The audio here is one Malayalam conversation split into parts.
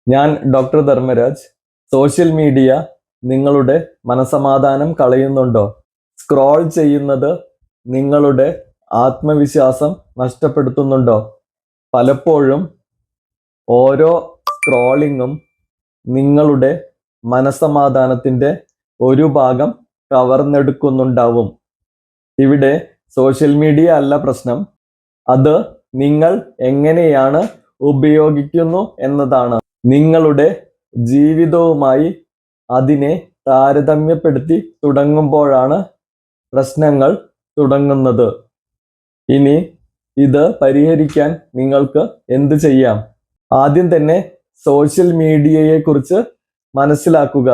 ഞാൻ ഡോക്ടർ ധർമ്മരാജ്. സോഷ്യൽ മീഡിയ നിങ്ങളുടെ മനസമാധാനം കളയുന്നുണ്ടോ? സ്ക്രോൾ ചെയ്യുന്നത് നിങ്ങളുടെ ആത്മവിശ്വാസം നഷ്ടപ്പെടുത്തുന്നുണ്ടോ? പലപ്പോഴും ഓരോ സ്ക്രോളിങ്ങും നിങ്ങളുടെ മനസമാധാനത്തിൻ്റെ ഒരു ഭാഗം കവർന്നെടുക്കുന്നുണ്ടാവും. ഇവിടെ സോഷ്യൽ മീഡിയ അല്ല പ്രശ്നം, അത് നിങ്ങൾ എങ്ങനെയാണ് ഉപയോഗിക്കുന്നു എന്നതാണ്. നിങ്ങളുടെ ജീവിതവുമായി അതിനെ താരതമ്യപ്പെടുത്തി തുടങ്ങുമ്പോഴാണ് പ്രശ്നങ്ങൾ തുടങ്ങുന്നത്. ഇനി ഇത് പരിഹരിക്കാൻ നിങ്ങൾക്ക് എന്ത് ചെയ്യാം? ആദ്യം തന്നെ സോഷ്യൽ മീഡിയയെക്കുറിച്ച് മനസ്സിലാക്കുക.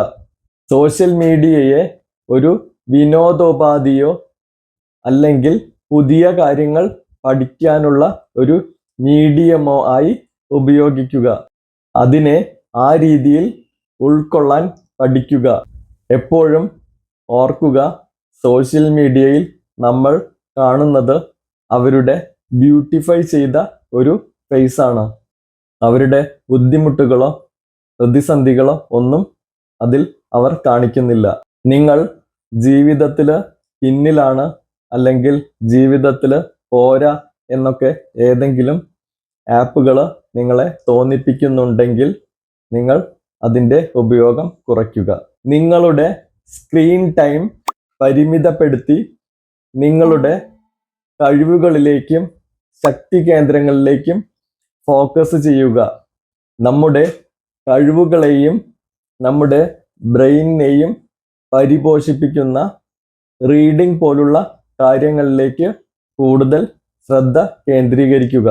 സോഷ്യൽ മീഡിയയെ ഒരു വിനോദോപാധിയോ അല്ലെങ്കിൽ പുതിയ കാര്യങ്ങൾ പഠിക്കാനുള്ള ഒരു മീഡിയമോ ആയി ഉപയോഗിക്കുക. അതിനെ ആ രീതിയിൽ ഉൾക്കൊള്ളാൻ പഠിക്കുക. എപ്പോഴും ഓർക്കുക, സോഷ്യൽ മീഡിയയിൽ നമ്മൾ കാണുന്നത് അവരുടെ ബ്യൂട്ടിഫൈ ചെയ്ത ഒരു ഫേസാണ്. അവരുടെ ബുദ്ധിമുട്ടുകളോ പ്രതിസന്ധികളോ ഒന്നും അതിൽ അവർ കാണിക്കുന്നില്ല. നിങ്ങൾ ജീവിതത്തിൽ പിന്നിലാണ് അല്ലെങ്കിൽ ജീവിതത്തിൽ പോരാ എന്നൊക്കെ ഏതെങ്കിലും ആപ്പുകൾ നിങ്ങളെ തോന്നിപ്പിക്കുന്നുണ്ടെങ്കിൽ നിങ്ങൾ അതിൻ്റെ ഉപയോഗം കുറയ്ക്കുക. നിങ്ങളുടെ സ്ക്രീൻ ടൈം പരിമിതപ്പെടുത്തി നിങ്ങളുടെ കഴിവുകളിലേക്കും ശക്തി കേന്ദ്രങ്ങളിലേക്കും ഫോക്കസ് ചെയ്യുക. നമ്മുടെ കഴിവുകളെയും നമ്മുടെ ബ്രെയിനിനെയും പരിപോഷിപ്പിക്കുന്ന റീഡിംഗ് പോലുള്ള കാര്യങ്ങളിലേക്ക് കൂടുതൽ ശ്രദ്ധ കേന്ദ്രീകരിക്കുക.